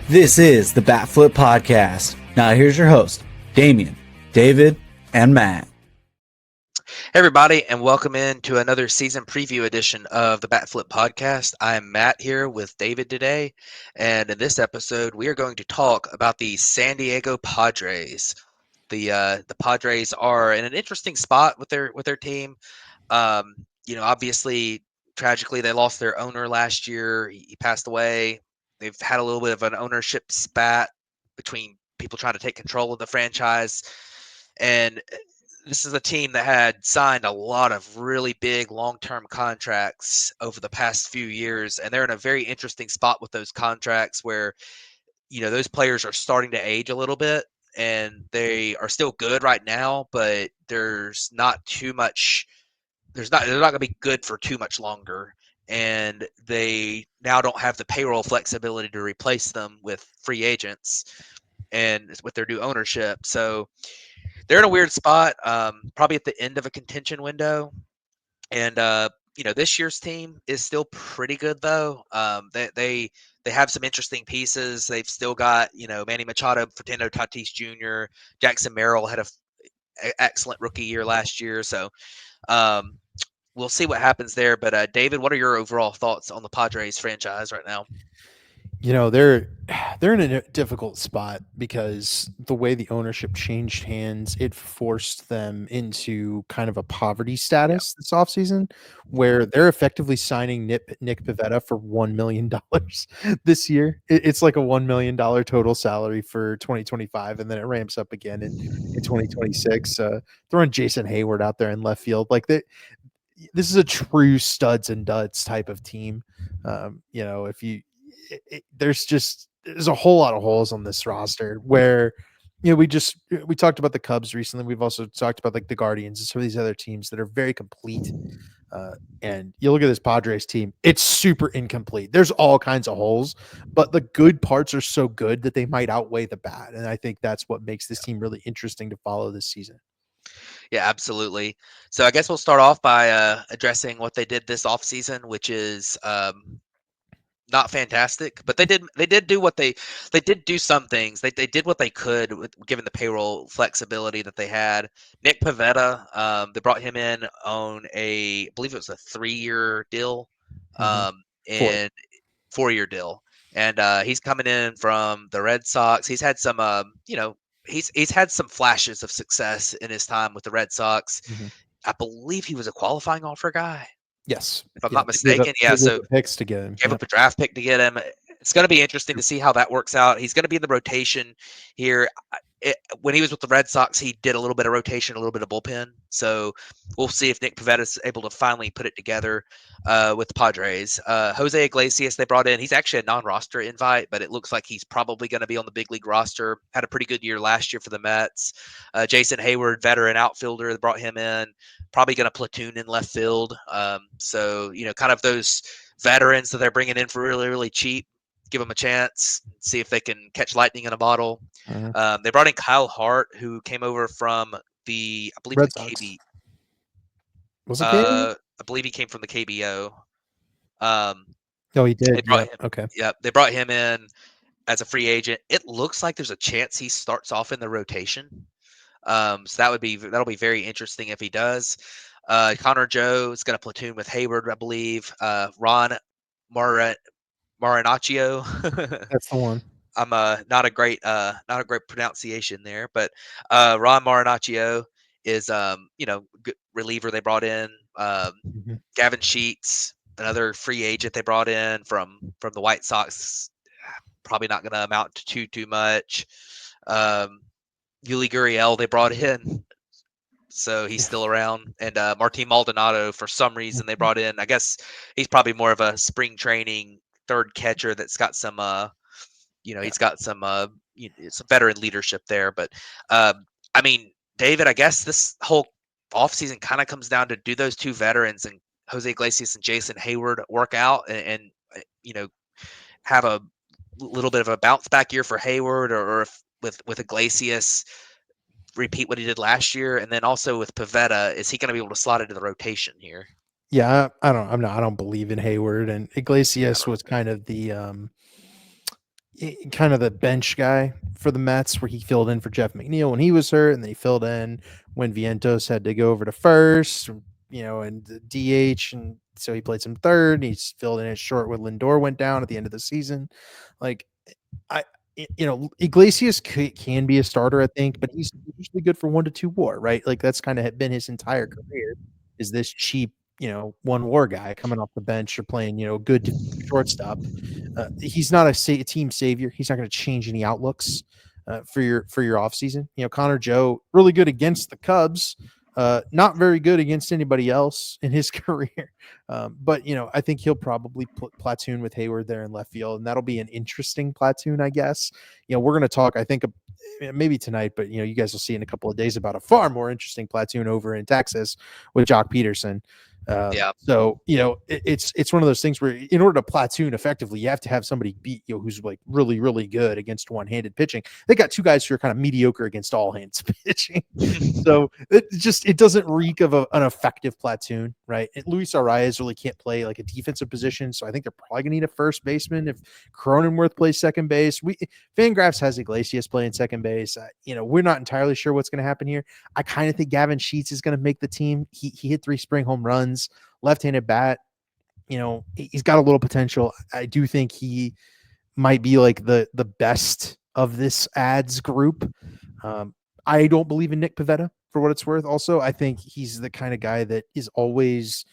This is the Batflip Podcast. Now here's your host, Damien, David, and Matt. Hey everybody, and welcome in to another season preview edition of the Batflip Podcast. I am Matt here with David today, and in this episode, we are going to talk about the San Diego Padres. The Padres are in an interesting spot with their team. Obviously, tragically, they lost their owner last year. He passed away. They've had a little bit of an ownership spat between people trying to take control of the franchise, and this is a team that had signed a lot of really big long-term contracts over the past few years, and they're in a very interesting spot with those contracts where, those players are starting to age a little bit, and they are still good right now, but there's not too much. They're not going to be good for too much longer, and they now don't have the payroll flexibility to replace them with free agents and with their new ownership. So they're in a weird spot, probably at the end of a contention window. And this year's team is still pretty good though. They have some interesting pieces. They've still got Manny Machado, Fernando Tatis Jr., Jackson Merrill had a excellent rookie year last year. So um, we'll see what happens there. But David, what are your overall thoughts on the Padres franchise right now? They're in a difficult spot because the way the ownership changed hands, it forced them into kind of a poverty status this offseason, where they're effectively signing Nick Pivetta for $1 million this year. It's like a $1 million total salary for 2025, and then it ramps up again in 2026. Throwing Jason Hayward out there in left field, this is a true studs and duds type of team. If you there's a whole lot of holes on this roster where we talked about the Cubs recently. We've also talked about like the Guardians and some of these other teams that are very complete. And you look at this Padres team, it's super incomplete. There's all kinds of holes, but the good parts are so good that they might outweigh the bad. And I think that's what makes this team really interesting to follow this season. Yeah, absolutely. So I guess we'll start off by addressing what they did this offseason, which is not fantastic, but they did do what they did do some things. They did what they could given the payroll flexibility that they had. Nick Pivetta, they brought him in on I believe it was a 3-year deal, and 4-year deal, and he's coming in from the Red Sox. He's had some, he's had some flashes of success in his time with the Red Sox. I believe he was a qualifying offer guy. Yes, If I'm not mistaken. So picks to get him. Gave up a draft pick to get him. It's going to be interesting to see how that works out. He's going to be in the rotation here. When he was with the Red Sox, he did a little bit of rotation, a little bit of bullpen. So we'll see if Nick Pivetta is able to finally put it together with the Padres. Jose Iglesias, they brought in. He's actually a non-roster invite, but it looks like he's probably going to be on the big league roster. Had a pretty good year last year for the Mets. Jason Hayward, veteran outfielder, they brought him in. Probably going to platoon in left field. So kind of those veterans that they're bringing in for really, really cheap. Give them a chance, see if they can catch lightning in a bottle. They brought in Kyle Hart, who came over from I believe Red the Sox. KB. Was it KB? I believe he came from the KBO. Oh, he did. Okay. Yeah, they brought him in as a free agent. It looks like there's a chance he starts off in the rotation. So that'll be very interesting if he does. Connor Joe is going to platoon with Hayward, I believe. Ron Marinaccio. That's the one. I'm not a great pronunciation there, but Ron Marinaccio is good reliever they brought in. Gavin Sheets, another free agent they brought in from the White Sox, probably not going to amount to too much. Yuli Gurriel they brought in, so he's still around. And Martin Maldonado, for some reason, they brought in. I guess he's probably more of a spring training third catcher that's got some, he's got some veteran leadership there. But I mean, David, I guess this whole offseason kind of comes down to, do those two veterans and Jose Iglesias and Jason Hayward work out and have a little bit of a bounce back year for Hayward, or if with Iglesias repeat what he did last year, and then also with Pivetta, is he going to be able to slot into the rotation here? Yeah, I don't believe in Hayward, and Iglesias was kind of the kind of the bench guy for the Mets, where he filled in for Jeff McNeil when he was hurt, and then he filled in when Vientos had to go over to first, and the DH, and so he played some third. And he's filled in at short when Lindor went down at the end of the season. Like, I, Iglesias can be a starter, I think, but he's usually good for 1 to 2 WAR, right? Like that's kind of been his entire career. Is this cheap, 1 WAR guy coming off the bench or playing, good shortstop? He's not a team savior. He's not going to change any outlooks for your offseason. Connor Joe, really good against the Cubs, not very good against anybody else in his career. But I think he'll probably platoon with Hayward there in left field, and that'll be an interesting platoon, I guess. We're going to talk, I think, maybe tonight, but you guys will see in a couple of days about a far more interesting platoon over in Texas with Jock Peterson. So it's one of those things where in order to platoon effectively, you have to have somebody beat who's like really, really good against one-handed pitching. They got 2 guys who are kind of mediocre against all-hands pitching, so it doesn't reek of an effective platoon, right? Luis Arias really can't play like a defensive position, so I think they're probably gonna need a first baseman if Cronenworth plays second base. Fangraphs has Iglesias playing second base. We're not entirely sure what's going to happen here. I kind of think Gavin Sheets is going to make the team. He hit 3 spring home runs, left-handed bat. He's got a little potential. I do think he might be like the best of this ads group. I don't believe in Nick Pivetta for what it's worth. Also, I think he's the kind of guy that is always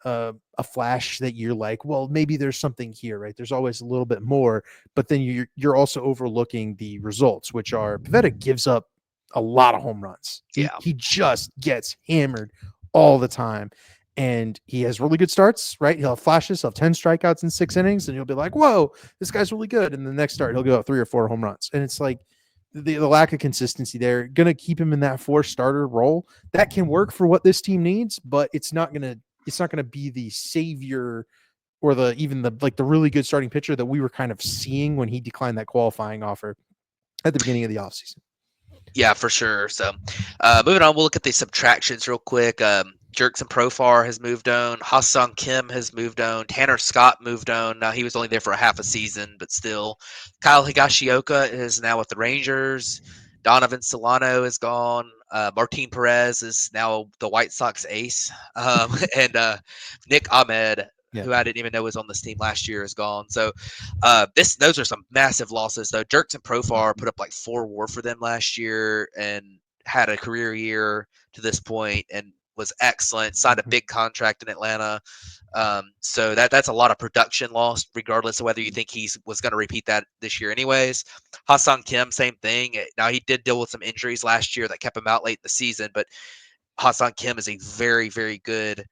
a flash that you're like, well, maybe there's something here, right? There's always a little bit more, but then you're also overlooking the results, which are Pivetta gives up a lot of home runs. He just gets hammered all the time. And he has really good starts, right? He'll have flashes, he'll have 10 strikeouts in 6 innings, and you'll be like, whoa, this guy's really good. And the next start, he'll go up 3 or 4 home runs. And it's like the lack of consistency there, going to keep him in that 4 starter role. That can work for what this team needs, but it's not going to be the savior or the really good starting pitcher that we were kind of seeing when he declined that qualifying offer at the beginning of the offseason. Yeah, for sure. So moving on, we'll look at the subtractions real quick. Jerkson Profar has moved on. Ha-Sung Kim has moved on. Tanner Scott moved on. Now, he was only there for a half a season, but still. Kyle Higashioka is now with the Rangers. Donovan Solano is gone. Martin Perez is now the White Sox ace. And Nick Ahmed, who I didn't even know was on this team last year, is gone. So those are some massive losses, though. Jerkson Profar put up like 4 WAR for them last year and had a career year to this point and was excellent, signed a big contract in Atlanta. So that's a lot of production lost, regardless of whether you think he was going to repeat that this year anyways. Ha-Sung Kim, same thing. Now, he did deal with some injuries last year that kept him out late in the season, but Ha-Sung Kim is a very, very good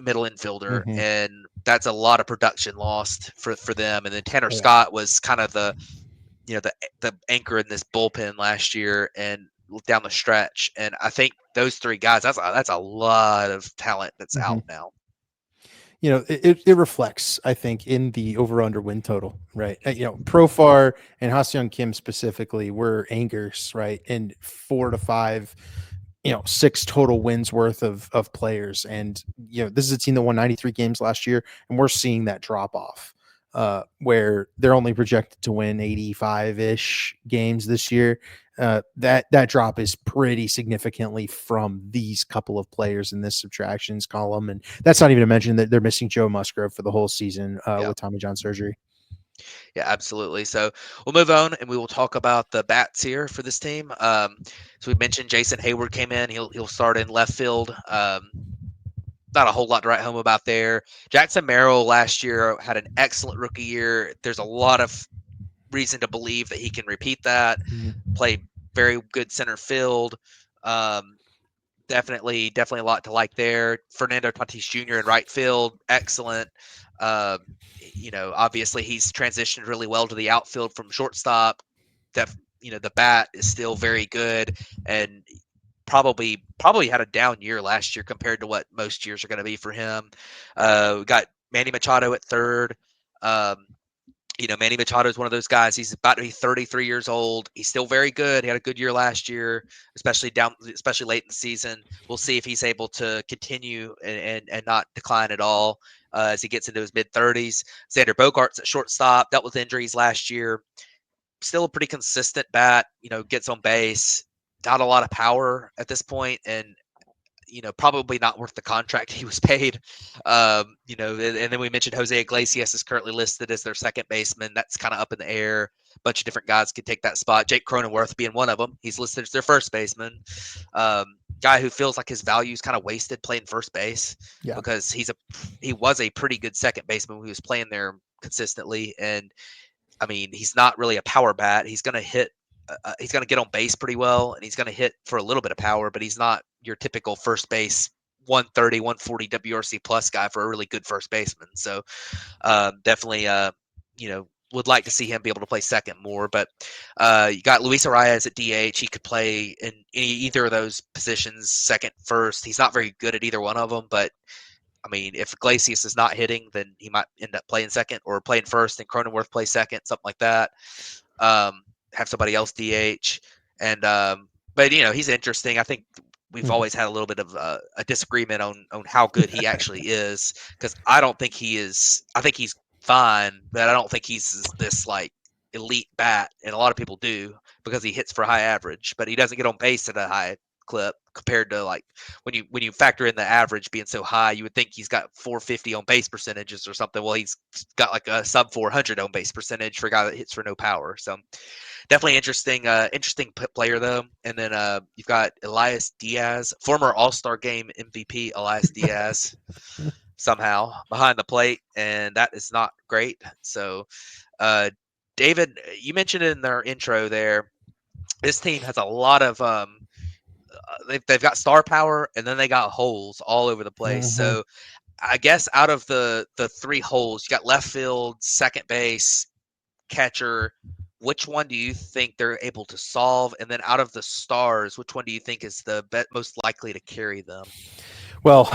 middle infielder, and that's a lot of production lost for them. And then Tanner Scott was kind of the anchor in this bullpen last year and down the stretch. And I think those 3 guys, that's a lot of talent that's out now. It reflects, I think, in the over-under win total, right? Profar and Ha-Sung Kim specifically were anchors, right? And 4 to 5, 6 total wins worth of players. And, this is a team that won 93 games last year, and we're seeing that drop off where they're only projected to win 85-ish games this year. That drop is pretty significantly from these couple of players in this subtractions column. And that's not even to mention that they're missing Joe Musgrove for the whole season with Tommy John surgery. Yeah, absolutely. So we'll move on and we will talk about the bats here for this team. So we mentioned Jason Hayward came in. He'll start in left field. Not a whole lot to write home about there. Jackson Merrill last year had an excellent rookie year. There's a lot of reason to believe that he can repeat that. Play very good center field. Definitely a lot to like there. Fernando Tatis Jr. in right field, excellent. Obviously he's transitioned really well to the outfield from shortstop. The bat is still very good, and probably had a down year last year compared to what most years are going to be for him. We got Manny Machado at third. Manny Machado is one of those guys. He's about to be 33 years old. He's still very good. He had a good year last year, especially late in the season. We'll see if he's able to continue and not decline at all as he gets into his mid 30s. Xander Bogaerts at shortstop, dealt with injuries last year. Still a pretty consistent bat. Gets on base. Not a lot of power at this point, and probably not worth the contract he was paid. And then we mentioned Jose Iglesias is currently listed as their second baseman. That's kind of up in the air. A bunch of different guys could take that spot. Jake Cronenworth being one of them. He's listed as their first baseman. Guy who feels like his value is kind of wasted playing first base because he was a pretty good second baseman when he was playing there consistently. And I mean, he's not really a power bat. He's going to hit. He's going to get on base pretty well, and he's going to hit for a little bit of power, but he's not your typical first base 130, 140 WRC plus guy for a really good first baseman. So definitely, would like to see him be able to play second more. But you got Luis Arias at DH. He could play in either of those positions, second, first. He's not very good at either one of them, but I mean, if Iglesias is not hitting, then he might end up playing second or playing first and Cronenworth play second, something like that. Have somebody else DH. And but he's interesting. I think we've always had a little bit of a disagreement on how good he actually is, because I don't think he is. I think he's fine, but I don't think he's this like elite bat, and a lot of people do because he hits for high average, but he doesn't get on base at a high clip compared to like when you factor in the average being so high, you would think he's got 450 on base percentages or something. Well, he's got like a sub 400 on base percentage for a guy that hits for no power. So definitely interesting player though. And then you've got Elias Diaz, former All-Star Game MVP Elias Diaz, somehow behind the plate, and that is not great. So David, you mentioned in their intro there, this team has a lot of they've got star power, and then they got holes all over the place. So I guess out of the three holes, you got left field, second base, catcher. Which one do you think they're able to solve? And then out of the stars, which one do you think is the most likely to carry them? Well,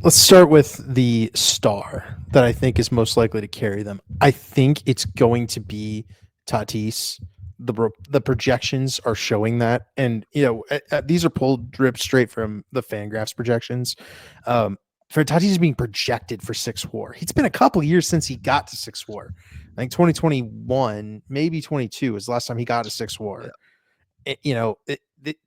let's start with the star that I think is most likely to carry them. I think it's going to be Tatis. The projections are showing that, and these are pulled drip straight from the Fangraphs projections. For Tatis being projected for 6 WAR, it's been a couple years since he got to 6 WAR. I think 2021, maybe 22 is the last time he got a 6 WAR. Yeah.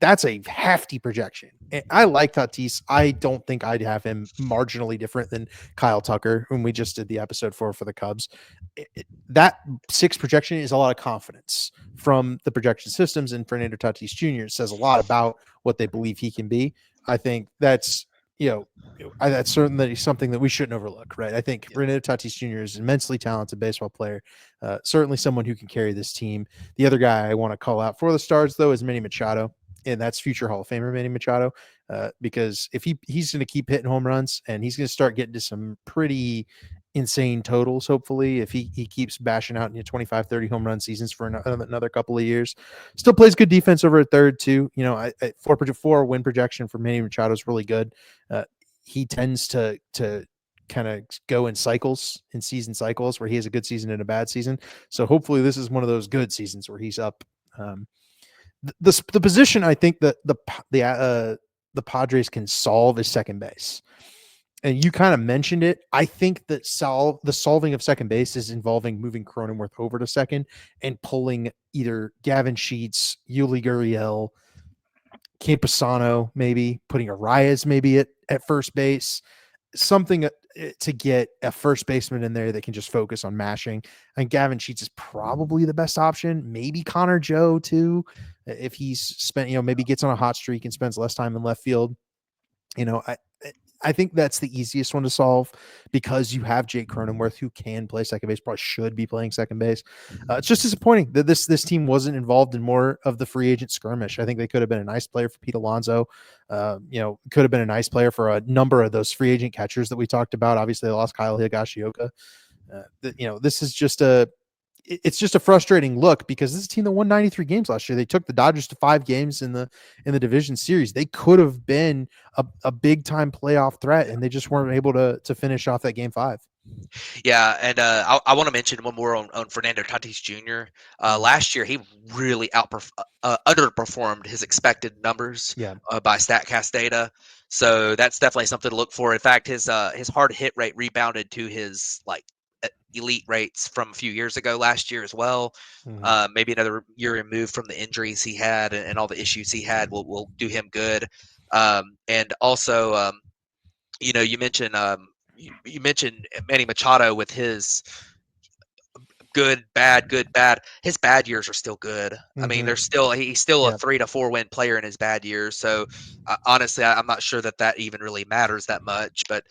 That's a hefty projection. And I like Tatis. I don't think I'd have him marginally different than Kyle Tucker, whom we just did the episode for the Cubs. That 6 projection is a lot of confidence from the projection systems, and Fernando Tatis Jr. says a lot about what they believe he can be. I think that's that's certainly something that we shouldn't overlook, right? I think Fernando Tatis Jr. is an immensely talented baseball player, certainly someone who can carry this team. The other guy I want to call out for the Stars, though, is Manny Machado, and that's future Hall of Famer Manny Machado, because if he's going to keep hitting home runs, and he's going to start getting to some pretty insane totals, hopefully, if he keeps bashing out 25, 30 home run seasons for another couple of years. Still plays good defense over at third, too. 4 win projection for Manny Machado is really good. He tends to kind of go in cycles, in season cycles, where he has a good season and a bad season. So hopefully this is one of those good seasons where he's up. The position I think that the Padres can solve is second base. And you kind of mentioned it. I think that the solving of second base is involving moving Cronenworth over to second and pulling either Gavin Sheets, Yuli Gurriel, Campusano, maybe putting Arias maybe at first base, something to get a first baseman in there that can just focus on mashing. And Gavin Sheets is probably the best option. Maybe Connor Joe too, if he's spent, maybe gets on a hot streak and spends less time in left field. I think that's the easiest one to solve because you have Jake Cronenworth, who can play second base, probably should be playing second base. It's just disappointing that this team wasn't involved in more of the free agent skirmish. I think they could have been a nice player for Pete Alonso. Could have been a nice player for a number of those free agent catchers that we talked about. Obviously, they lost Kyle Higashioka. This is just it's just a frustrating look because this is a team that won 93 games last year. They took the Dodgers to 5 games in the division series. They could have been a big time playoff threat, and they just weren't able to finish off that game 5. Yeah, and I want to mention one more on Fernando Tatis Jr. Mm. Last year, he really underperformed his expected numbers Yeah. by Statcast data. So that's definitely something to look for. In fact, his hard hit rate rebounded to his elite rates from a few years ago last year as well. Mhm. Maybe another year removed from the injuries he had and all the issues he had will do him good. And also, you mentioned Manny Machado with his good, bad, good, bad. His bad years are still good. I mean, Mhm. he's still a Yeah. 3 to 4 win player in his bad years. So honestly, I'm not sure that even really matters that much. But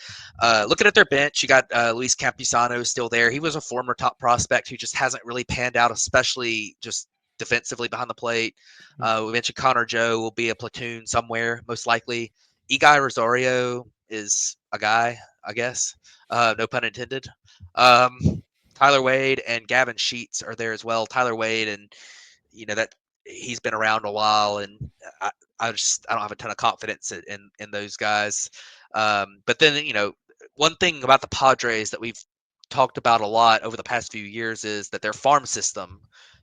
looking at their bench, you got Luis Campusano still there. He was a former top prospect who just hasn't really panned out, especially just defensively behind the plate. We mentioned Connor Joe will be a platoon somewhere, most likely. Eguy Rosario is a guy, I guess. No pun intended. Um, Tyler Wade and Gavin Sheets are there as well. Tyler Wade, and that he's been around a while, and I, I don't have a ton of confidence in those guys. But then one thing about the Padres that we've talked about a lot over the past few years is that their farm system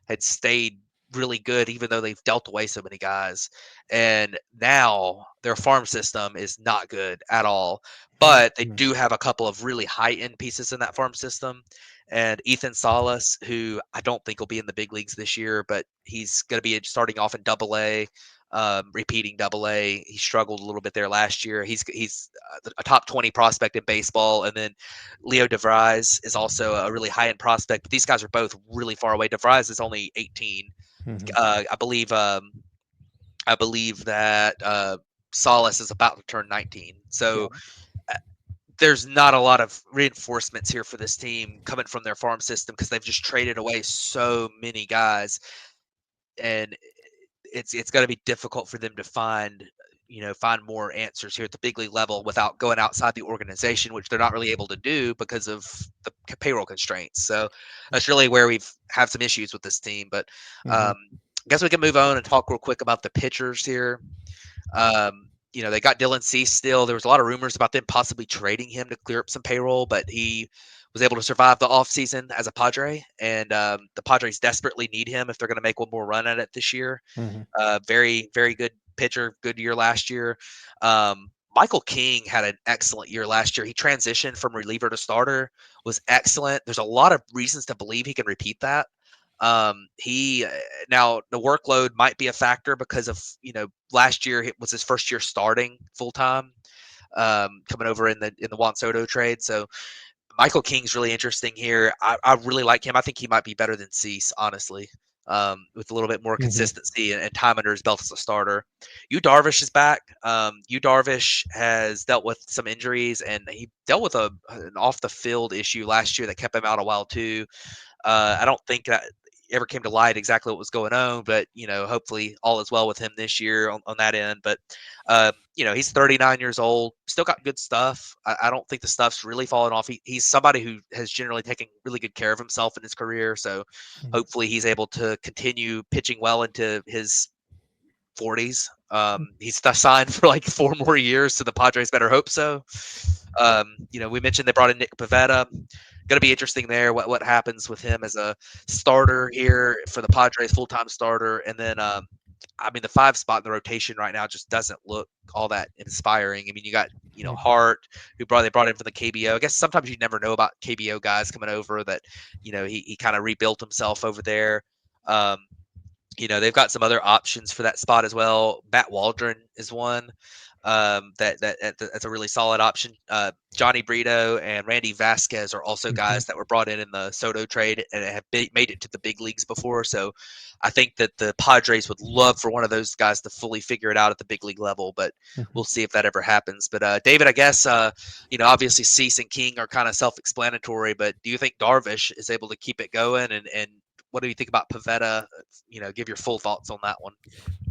had stayed really good, even though they've dealt away so many guys. And now their farm system is not good at all. But they Mhm. do have a couple of really high end pieces in that farm system, and Ethan Salas, who I don't think will be in the big leagues this year, but he's going to be starting off in Double A, repeating Double A. He struggled a little bit there last year. He's a top 20 prospect in baseball, and then Leo Vries is also a really high end prospect. But these guys are both really far away. Vries is only 18. Mhm. I believe. I believe that Salas is about to turn 19. Yeah. So there's not a lot of reinforcements here for this team coming from their farm system because they've just traded away so many guys, and it's going to be difficult for them to find more answers here at the big league level without going outside the organization, which they're not really able to do because of the payroll constraints. So that's really where we've have some issues with this team. But Mhm. I guess we can move on and talk real quick about the pitchers here. They got Dylan Cease still. There was a lot of rumors about them possibly trading him to clear up some payroll, but he was able to survive the offseason as a Padre, and the Padres desperately need him if they're going to make one more run at it this year. Mhm. Very, very good pitcher, good year last year. Michael King had an excellent year last year. He transitioned from reliever to starter, was excellent. There's a lot of reasons to believe he can repeat that. He Now the workload might be a factor because of last year it was his first year starting full time, coming over in the Juan Soto trade. So Michael King's really interesting here. I really like him. I think he might be better than Cease, honestly, with a little bit more Mhm. consistency and time under his belt as a starter. Yu Darvish is back. Yu Darvish has dealt with some injuries, and he dealt with an off the field issue last year that kept him out a while too. I don't think that ever came to light exactly what was going on, but hopefully all is well with him this year on that end. But he's 39 years old, still got good stuff. I don't think the stuff's really fallen off. He's somebody who has generally taken really good care of himself in his career, so Mhm. hopefully he's able to continue pitching well into his 40s. He's signed for like 4 more years, so the Padres better hope so. We mentioned they brought in Nick Pivetta. Going to be interesting there. What happens with him as a starter here for the Padres, full time starter, and then I mean the 5 spot in the rotation right now just doesn't look all that inspiring. I mean you got Hart they brought in from the KBO. I guess sometimes you never know about KBO guys coming over that he kind of rebuilt himself over there. Um, they've got some other options for that spot as well. Matt Waldron is one that's a really solid option. Johnny Brito and Randy Vasquez are also Mhm. guys that were brought in the Soto trade and have made it to the big leagues before. So I think that the Padres would love for one of those guys to fully figure it out at the big league level, but Mhm. we'll see if that ever happens. But David, I guess obviously Cease and King are kind of self-explanatory, but do you think Darvish is able to keep it going? And what do you think about Pavetta? Give your full thoughts on that one.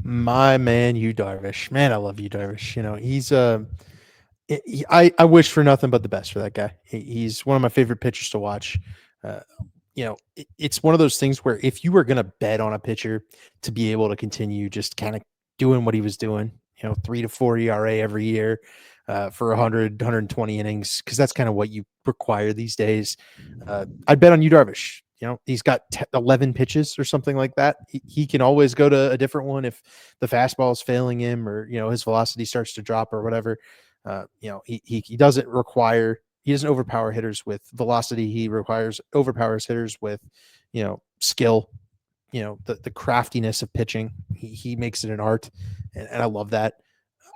My man, you Darvish. Man, I love you, Darvish. He's I wish for nothing but the best for that guy. He's one of my favorite pitchers to watch. Uh, it's one of those things where if you were going to bet on a pitcher to be able to continue just kind of doing what he was doing, 3 to 4 ERA every year, for 100, 120 innings, because that's kind of what you require these days. I'd bet on Yu Darvish. He's got 11 pitches or something like that. He can always go to a different one if the fastball is failing him, or his velocity starts to drop or whatever. He doesn't overpower hitters with velocity. He overpowers hitters with skill. The craftiness of pitching. He makes it an art, and I love that.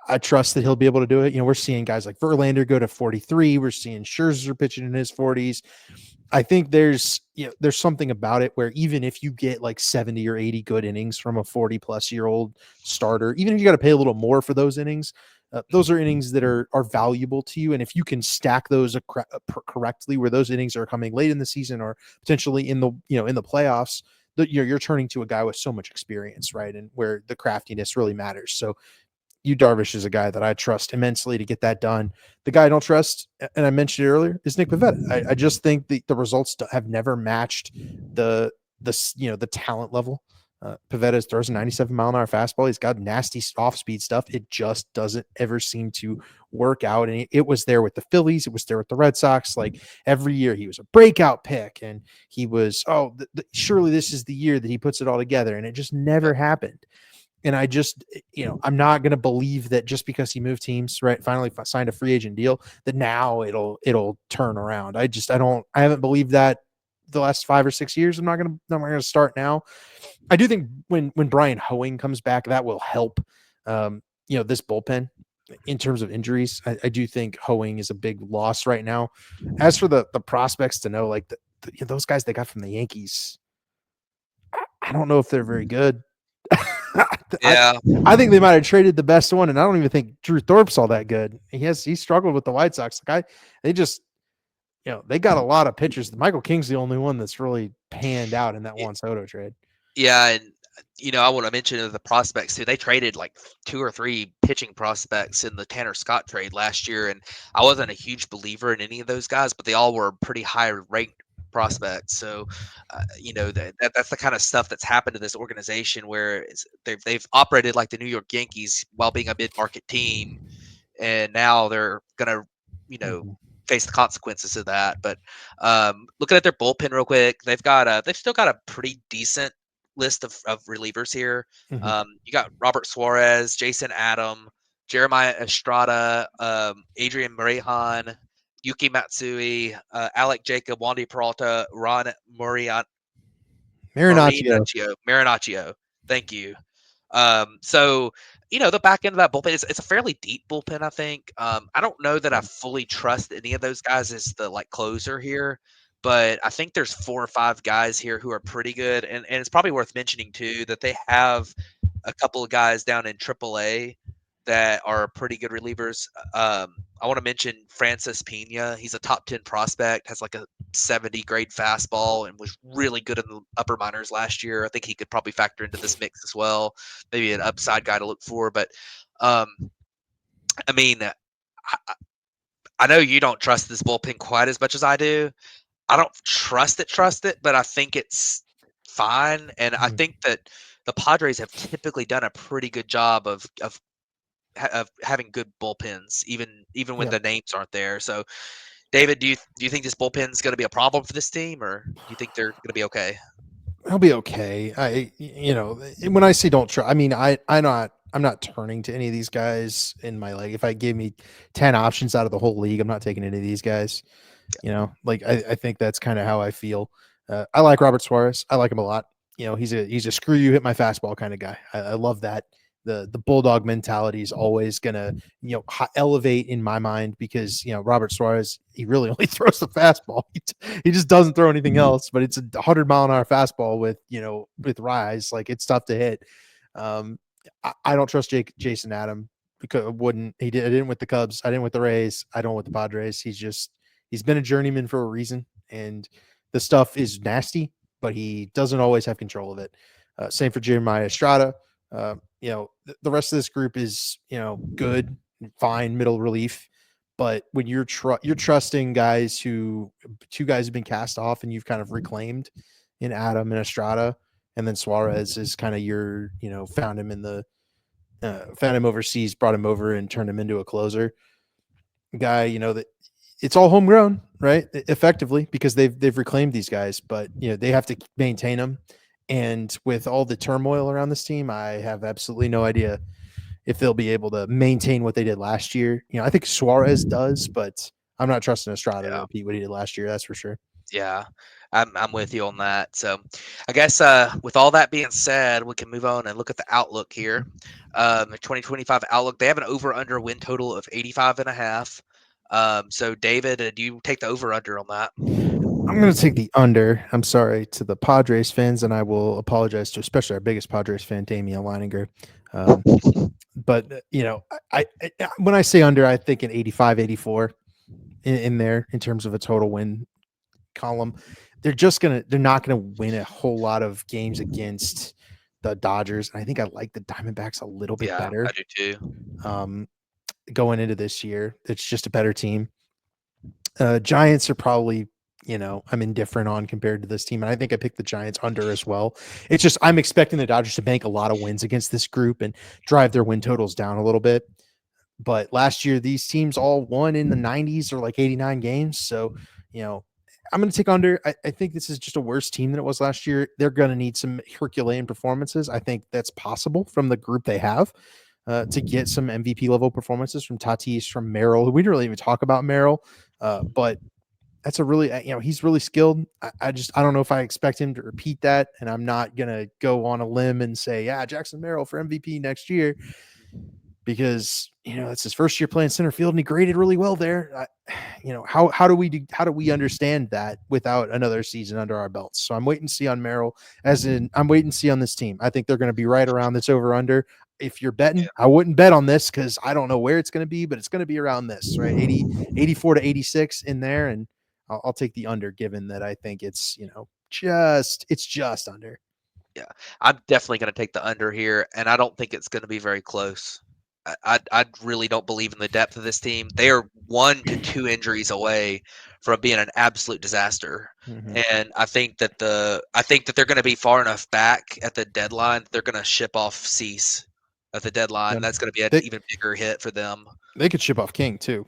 I trust that he'll be able to do it. We're seeing guys like Verlander go to 43. We're seeing Scherzer pitching in his 40s. I think there's something about it where even if you get like 70 or 80 good innings from a 40-plus-year-old starter, even if you got to pay a little more for those innings, those are innings that are valuable to you. And if you can stack those correctly, where those innings are coming late in the season or potentially in the playoffs, you're turning to a guy with so much experience, right? And where the craftiness really matters. So Yu Darvish is a guy that I trust immensely to get that done. The guy I don't trust, and I mentioned it earlier, is Nick Pivetta. I just think the results have never matched the talent level. Pivetta throws a 97-mile-an-hour fastball. He's got nasty off-speed stuff. It just doesn't ever seem to work out. And it was there with the Phillies. It was there with the Red Sox. Like every year he was a breakout pick, and he was, surely this is the year that he puts it all together. And it just never happened. And I just, I'm not going to believe that just because he moved teams, right, finally signed a free agent deal, that now it'll turn around. I haven't believed that the last 5 or 6 years. I'm not going to start now. I do think when Brian Hoeing comes back, that will help, this bullpen in terms of injuries. I do think Hoeing is a big loss right now. As for the prospects to know, like those guys they got from the Yankees, I don't know if they're very good. Yeah, I think they might have traded the best one, and I don't even think Drew Thorpe's all that good. He struggled with the White Sox. They just, they got a lot of pitchers. Michael King's the only one that's really panned out in that Juan Soto trade. yeah, and I want to mention the prospects too. They traded like 2 or 3 pitching prospects in the Tanner Scott trade last year, and I wasn't a huge believer in any of those guys, but they all were pretty high ranked prospects. So, that's the kind of stuff that's happened to this organization where they've operated like the New York Yankees while being a mid market team, and now they're gonna, face the consequences of that. But looking at their bullpen real quick, they've still got a pretty decent list of relievers here. Mm-hmm. You got Robert Suarez, Jason Adam, Jeremiah Estrada, Adrian Morejon, Yuki Matsui, Alec Jacob, Wandy Peralta, Ron Marinaccio. Marinaccio. Thank you. So the back end of that bullpen, it's a fairly deep bullpen, I think. I don't know that I fully trust any of those guys as the closer here, but I think there's 4 or 5 guys here who are pretty good, and it's probably worth mentioning too that they have a couple of guys down in AAA that are pretty good relievers. I want to mention Francis Pena. He's a top 10 prospect, has like a 70 grade fastball, and was really good in the upper minors last year. I think he could probably factor into this mix as well. Maybe an upside guy to look for. But I know you don't trust this bullpen quite as much as I do. I don't trust it, but I think it's fine. And I think that the Padres have typically done a pretty good job of having good bullpens, even when the names aren't there. So, David, do you think this bullpen's going to be a problem for this team, or do you think they're going to be okay? He'll be okay. When I say don't try, I mean I'm not turning to any of these guys in my league. If I gave me 10 options out of the whole league, I'm not taking any of these guys. I think that's kind of how I feel. I like Robert Suarez. I like him a lot. He's a screw you, hit my fastball kind of guy. I love that. The bulldog mentality is always gonna elevate in my mind, because Robert Suarez, he really only throws the fastball. He just doesn't throw anything else. But it's a 100-mile-an-hour fastball with Vries. Like, it's tough to hit. I don't trust Jason Adam, because I didn't with the Cubs. I didn't with the Rays. I don't with the Padres. He's been a journeyman for a reason, and the stuff is nasty, but he doesn't always have control of it. Same for Jeremiah Estrada. The rest of this group is, good, fine, middle relief. But when you're trusting guys two guys have been cast off and you've kind of reclaimed in Adam and Estrada, and then Suarez is kind of found him overseas, brought him over and turned him into a closer. guy, that it's all homegrown, right? Effectively, because they've reclaimed these guys, but they have to maintain them. And with all the turmoil around this team, I have absolutely no idea if they'll be able to maintain what they did last year. I think Suarez does, but I'm not trusting Estrada to Yeah. repeat what he did last year. That's for sure. Yeah, I'm with you on that. So I guess with all that being said, we can move on and look at the outlook here. The 2025 outlook, they have an over-under win total of 85.5. So David, do you take the over-under on that? I'm going to take the under. I'm sorry to the Padres fans, and I will apologize to especially our biggest Padres fan, Damian Leininger. But I when I say under, I think an 85, 84 in there in terms of a total win column. They're not gonna win a whole lot of games against the Dodgers. And I think I like the Diamondbacks a little bit Yeah, better. I do too. Going into this year, it's just a better team. Giants are probably, I'm indifferent on compared to this team. And I think I picked the Giants under as well. It's just I'm expecting the Dodgers to bank a lot of wins against this group and drive their win totals down a little bit. But last year, these teams all won in the 90s or like 89 games. So, I'm going to take under. I think this is just a worse team than it was last year. They're going to need some Herculean performances. I think that's possible from the group they have to get some MVP level performances from Tatis, from Merrill. We didn't really even talk about Merrill, but that's a really, he's really skilled. I don't know if I expect him to repeat that. And I'm not going to go on a limb and say, yeah, Jackson Merrill for MVP next year, because it's his first year playing center field and he graded really well there. How do we understand that without another season under our belts? So I'm waiting to see on Merrill, I'm waiting to see on this team. I think they're going to be right around this over under. If you're betting, I wouldn't bet on this because I don't know where it's going to be, but it's going to be around this, right? 84 to 86 in there. And I'll take the under, given that I think it's just under. Yeah, I'm definitely going to take the under here, and I don't think it's going to be very close. I really don't believe in the depth of this team. They are 1 to 2 injuries away from being an absolute disaster, and I think that they're going to be far enough back at the deadline. They're going to ship off Cease at the deadline. Yeah. That's going to be an even bigger hit for them. They could ship off King too,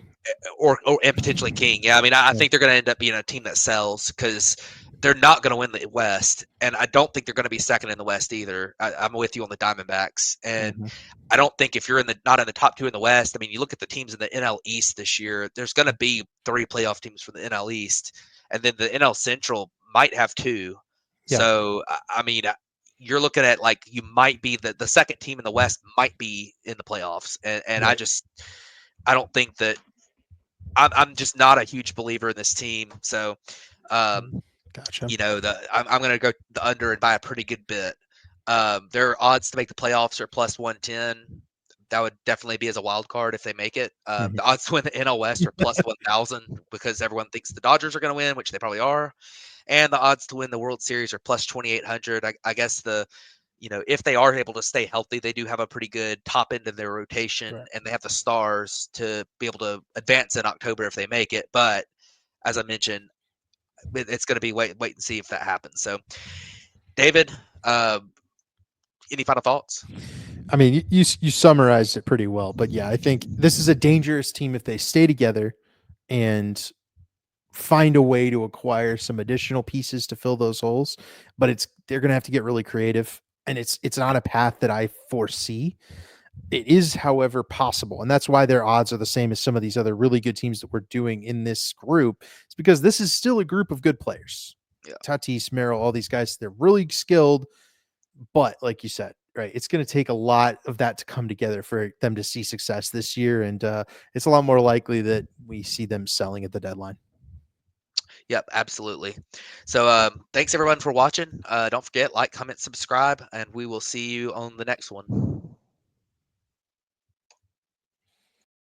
or and potentially King. Yeah, I mean, I think they're going to end up being a team that sells because they're not going to win the West, and I don't think they're going to be second in the West either. I'm with you on the Diamondbacks, and I don't think if you're not in the top 2 in the West. I mean, you look at the teams in the NL East this year. There's going to be 3 playoff teams from the NL East, and then the NL Central might have 2. Yeah. So I mean, you're looking at like you might be the second team in the West might be in the playoffs, and right. I don't think that. I'm just not a huge believer in this team. So, gotcha. I'm going to go the under and by a pretty good bit. Their odds to make the playoffs are plus 110. That would definitely be as a wild card if they make it. The odds to win the NL West are plus 1,000 because everyone thinks the Dodgers are going to win, which they probably are. And the odds to win the World Series are plus 2,800. I guess if they are able to stay healthy, they do have a pretty good top end of their rotation, right. And they have the stars to be able to advance in October if they make it. But as I mentioned, it's going to be wait and see if that happens. So, David, any final thoughts? I mean, you summarized it pretty well, but yeah, I think this is a dangerous team if they stay together and find a way to acquire some additional pieces to fill those holes. But they're going to have to get really creative. And it's not a path that I foresee. It is, however, possible. And that's why their odds are the same as some of these other really good teams that we're doing in this group. It's because this is still a group of good players. Yeah. Tatis, Merrill, all these guys, they're really skilled. But like you said, right, it's going to take a lot of that to come together for them to see success this year. And it's a lot more likely that we see them selling at the deadline. Yep, absolutely. So thanks everyone for watching. Don't forget, like, comment, subscribe, and we will see you on the next one.